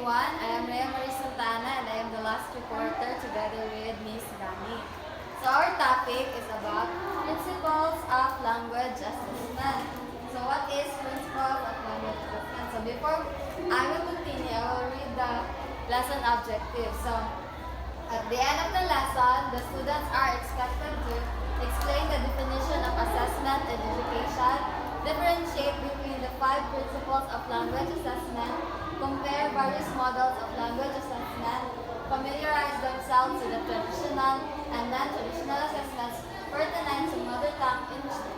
everyone. I am Rhea Marie Santana and I am the last reporter together with Miss Dani. So our topic is about principles of language assessment. So what is principles of language assessment? So before I will continue, I will read the lesson objective. So at the end of the lesson, the students are expected to explain the definition of assessment and education, differentiate between the 5 principles of language assessment, compare various models of language assessment, familiarize themselves with the traditional and non-traditional assessments pertinent to mother tongue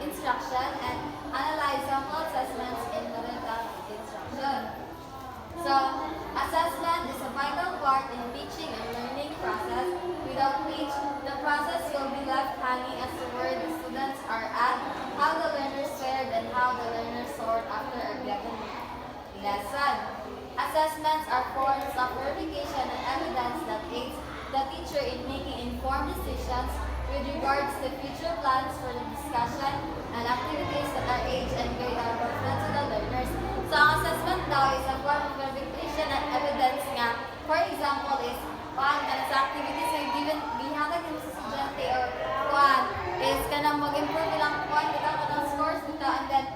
instruction, and analyze sample assessments in mother tongue instruction. So, assessment is a vital part in teaching and learning process, without which the process will be left hanging as to where the students are at, how the learners fared, and how the learners soared after a given lesson. Assessments are forms of verification and evidence that aids the teacher in making informed decisions with regards to future plans for the discussion and activities that are age and grade appropriate to the learners. So, ang assessment daw is a form of verification and evidence nga. For example is, kuan ka na sa activities na given bihatag mo sa estudyante or kuan is ka na mag-improve lang kuan kita ka ng scores dito, and then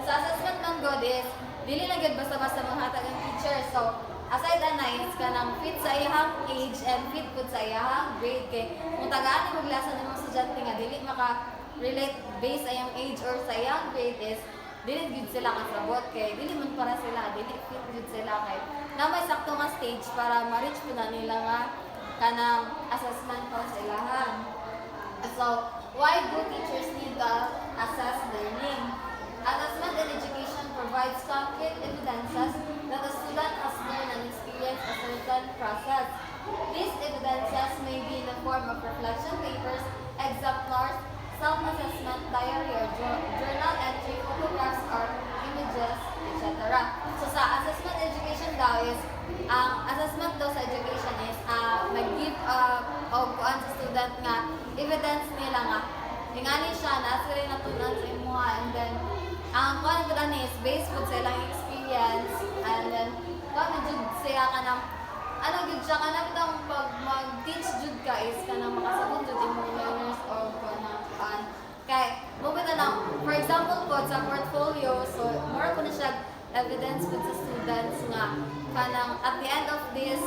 sa assessment man god is dili lang gid basta-basta maghatag ang teacher. So, aside is ka nang fit sa iyang age and fit pud sa iyang grade, kay kung tagaan ni maglasa ng mga estudyante nga dili maka-relate based sa iyang age or sa iyang grade is dili gid sila kasabot, kay dili man para sila, dili fit gid sila, kay na may sakto nga stage para ma-reach po na nila nga kanang assessment po sa ilahan. So, why do teachers need to assess learning? Assessment in education provides concrete evidences that a student has learned and experienced a certain process. These evidences may be in the form of reflection papers, exemplars, self-assessment, diary or journal entry, photographs or images, etc. So sa assessment education daw is, ang assessment daw sa education is mag-give o kuan sa student nga evidence nila nga ingani siya na sila natunan sa imuha, and then ang kuan ko is based po sa ilang experience, and then kuan jud siya ka ng ano jud siya ka na bitang pag mag-teach jud ka is ka na makasabot jud imong learners or kuan kay mo na for example po sa portfolio, so more ko na siya evidence po sa students nga kanang at the end of this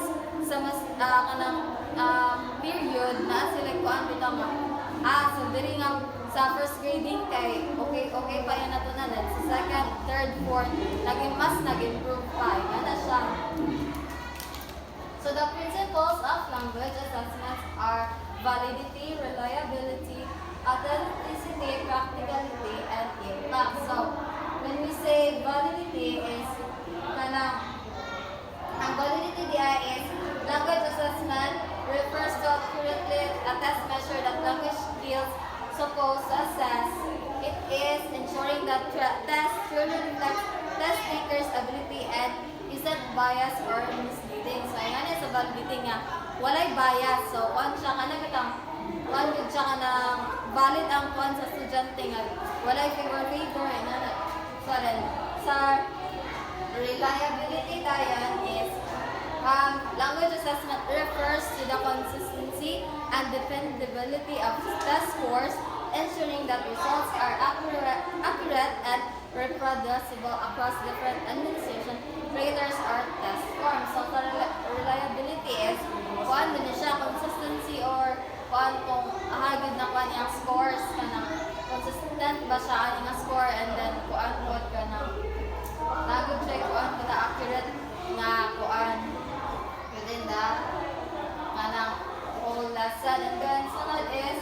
sa mas kanang period na sila kuan bitang so diri nga sa first grading kay okay pa yan natunan, sa second, third, fourth nag-improve pa na siya. So the principles of language assessments are validity, reliability, authenticity, practicality, and impact. So when we say validity is ang validity diya is language assessment refers to accurately a test measure that language skills supposed to assess. It is ensuring that test truly reflects test takers' ability and isn't biased or misleading. So, ayan sa validity nga, walay bias. So, one siya ka na bitang, one good siya ka na valid ang kuan sa estudyante nga, walay favor, so then, sa reliability tayan is, language assessment refers to the consistency and dependability of test scores, ensuring that results are accurate and reproducible across different administration graders or test forms. So, reliability is kuan din siya consistency or kuan kung ahagid na kuan yung scores kanang consistent ba siya ang score, and then kuan pod kanang nagud check kuan kada accurate nga kuan within the kanang whole lesson. And then sunod is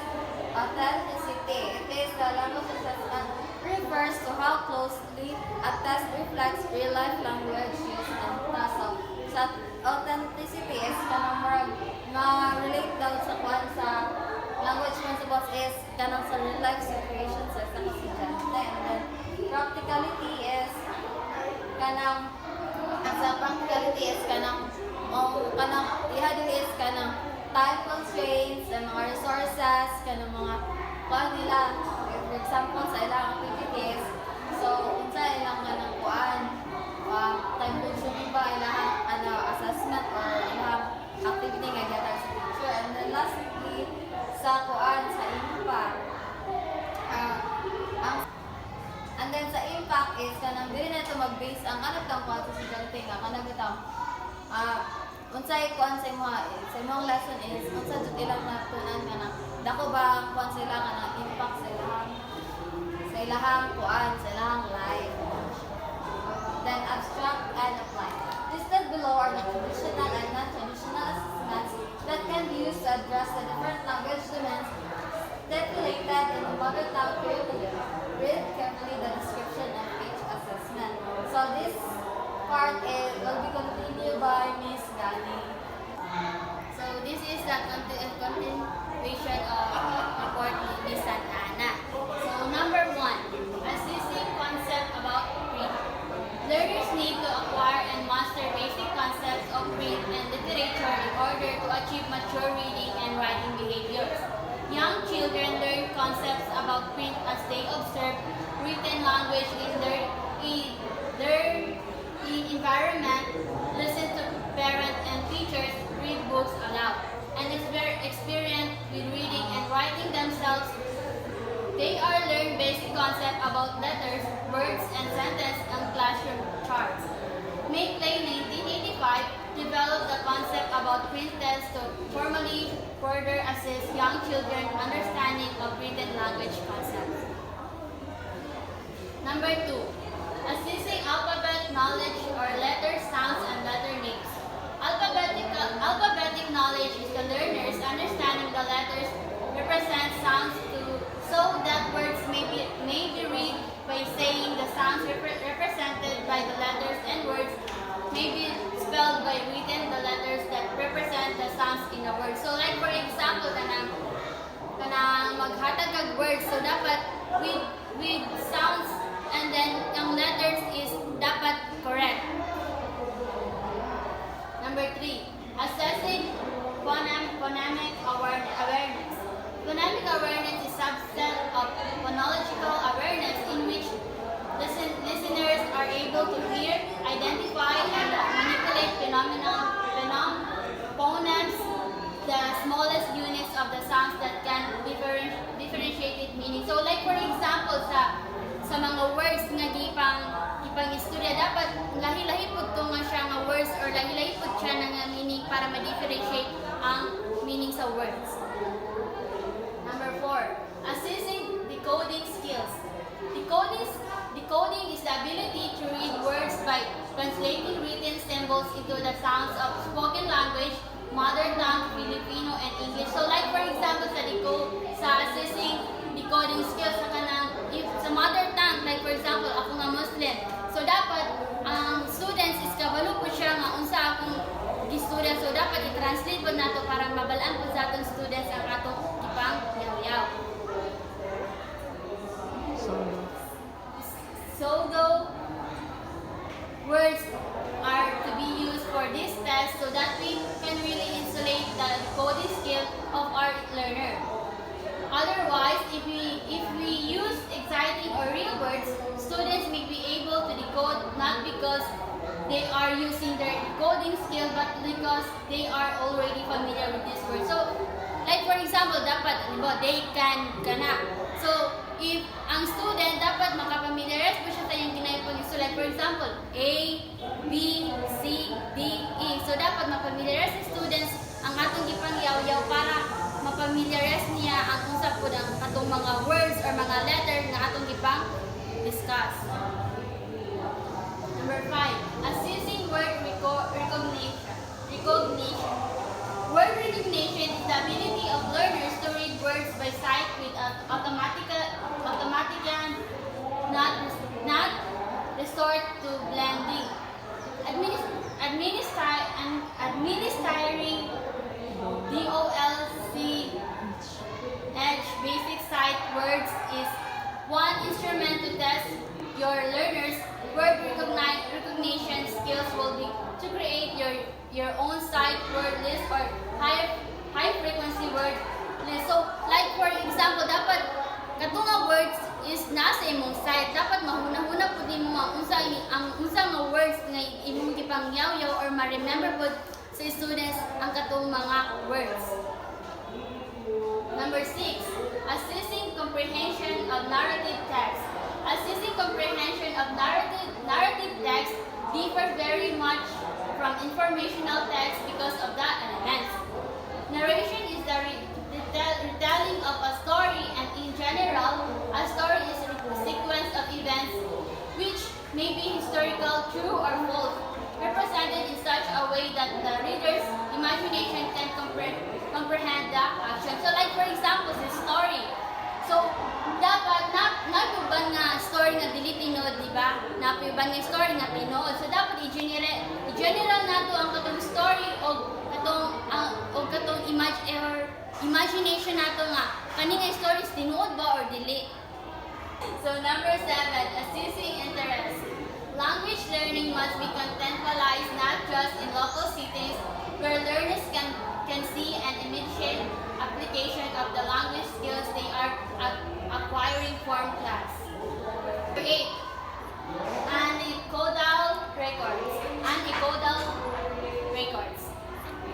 authenticity. It is the language assessment refers to how closely a test reflects real-life language used and so sa authenticity is kanang ma-relate daw sa kuan sa language principles is kanang sa real-life situations sa isang estudyante. And then practicality is kanang sa practicality is kanang ihadin is kanang time constraints and mga resources kanang mga kuan nila, for example sa ilang activities, so unsa ilang kanang kuan time consuming ba ilang assessment thing nga kanang bitaw. Unsay kuan sa imong lesson is unsa jud ilang natunan nga na dako ba kuan sila nga na impact sa ilahang kuan sa ilahang life. Then abstract and apply. Listed below are the traditional and non-traditional assessments that can be used to address the different language demands stipulated in the mother tongue curriculum. Read carefully the description of each assessment. So this part will be continued by Miss Gani. So this is the continuation of report ni Miss Santa Ana. So number 1, assessing concept about print. Learners need to acquire and master basic concepts of print and literature in order to achieve mature reading and writing behaviors. Young children learn concepts about print as they observe written language in their environment, listen to parents and teachers, read books aloud, and experience with reading and writing themselves. They are learn basic concepts about letters, words, and sentences and classroom charts. May Clay 1985 developed the concept about print tests to formally further assist young children understanding of written language concepts. Number 2, assessing alphabet knowledge or letter sounds and letter names. Alphabetic knowledge is the learners understanding the letters represent sounds so that words may be read by saying the sounds represented by the letters and words may be spelled by written the letters that represent the sounds in a word. So like for example, kanang maghatag kag words, so dapat with sounds and then ang letters is dapat correct. Number 3, assessing phonemic awareness. Phonemic awareness is subset of phonological awareness in which listeners are able to hear, identify, and manipulate phonemes, the smallest units of the sounds that can differentiate meaning. So like for example, sa mga words nga gipang istorya, dapat lahi-lahi pud to nga siya nga words or lahi-lahi pud siya nga meaning para ma-differentiate ang meaning sa words. Number 4, assessing decoding skills. Decoding is the ability to read words by translating written symbols into the sounds of spoken language, mother tongue, Filipino, and English. So like for example, sa assessing decoding skills sa mother tongue, like for example, ako nga Muslim. So dapat ang students is kabalo po siya nga unsa akong gistorya. So dapat i-translate po nato para mabalaan po sa atong students ang atong ipang yaw-yaw. So though words are to be used for this test so that we can really insulate the decoding skill of our learner. Otherwise, if we use exciting or real words, students may be able to decode not because they are using their decoding skill, but because they are already familiar with this word. So, like for example, dapat, they can, kana. So, if ang student dapat makapamiliarize po siya sa yung kinayipang iso. Like for example, A, B, C, D, E. So, dapat mapamiliarize sa students ang atong gipang yaw-yaw para mapamiliarize niya ang usap po ng atong mga words or mga letter na atong gipang discuss. Number 5, assessing word recognition. Word recognition is the ability of learners to read words by sight with automatic and not resort to blending. Administering DOLC basic sight words is one instrument to test your learners' word recognition skills will be to create your own sight word list or high frequency word list. So like for example, dapat katong words is nasa imong sight. Dapat mahuna-huna pud nimo ang unsa nga words nga imong gipang yaw-yaw or ma-remember pud sa students ang katong mga words. Number 6, assessing comprehension of narrative text. Assessing comprehension of narrative text differ very much from informational text because of the elements. Narration is the retelling of a story, and in general, a story is a sequence of events which may be historical, true or false, represented in such a way that the reader's imagination can comprehend the action. So like for example, the story. So, dapat napuban nga story nga dili tinuod, di ba? Napuban nga story nga tinuod. So dapat i-general nato ang katong story o katong imagination nato nga kani nga stories tinuod ba or dili. So number 7, assessing interest. Language learning must be contextualized not just in local settings where learners can see an immediate application of the language skills they are acquiring from class. 8. Unequal records.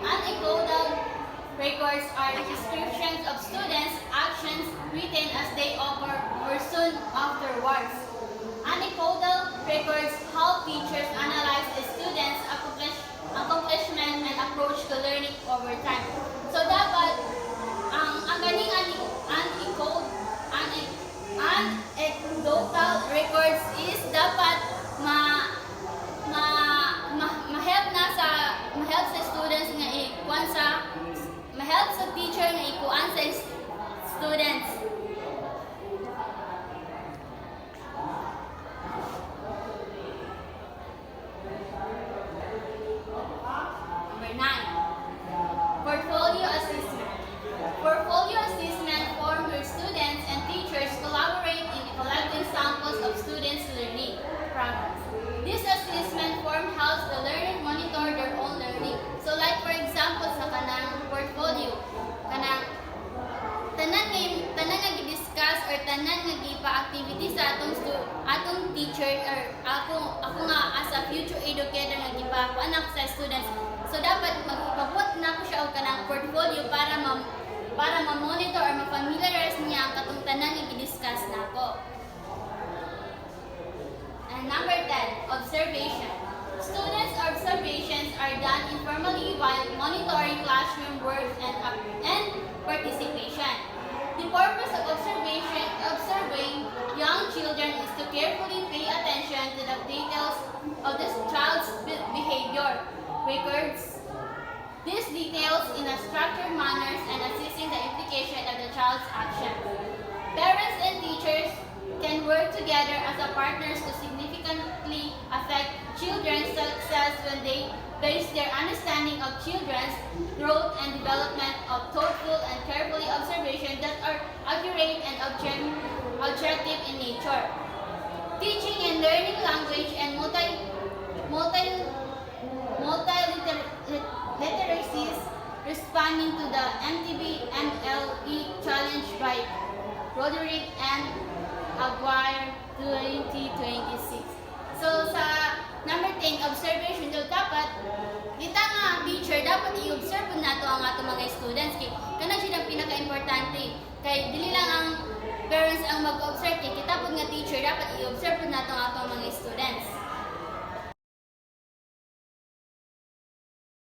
Unequal records are descriptions of students' actions written as they occur or soon afterwards. Unequal records help teachers analyze the students' accomplishment and approach to learning over time. So dapat ang ganing unequal records is dapat ma-help sa students nga ikuan ma-help sa teacher nga ikuan sa students. Number 9. Portfolio assessment. Portfolio assessment form where students and teachers collaborate in collecting samples of students' learning progress. This assessment form helps the learner monitor their own learning. So like for example sa kanang portfolio, kanang tanan nga gi-discuss or tanan nga gipa-activity sa atong teacher or ako nga as a future educator nga gipa anak sa students. So dapat magpabot na ko siya og kanang portfolio para ma-monitor or ma-familiarize niya ang katong tanan nga gi-discuss nako. And number 10, observation. Students' observations are done informally while monitoring classroom work and participation. The purpose of observing young children is to carefully pay attention to the details of the child's behavior, records these details in a structured manner and assessing the implication of the child's action. Parents and teachers can work together as a partners to significantly affect children's success when they base their understanding of children's growth and development of thoughtful and carefully observation that are accurate and objective in nature. Teaching and learning language and multiliteracies, responding to the MTB-MLE challenge by Roderick and Aguirre 2026. So sa number 10, observation daw dapat kita nga teacher dapat i-observe nato ang ato mga students kay kana siya ang pinaka-importante kay dili lang ang parents ang mag-observe kay kita pud nga teacher dapat i-observe nato ang ato mga students.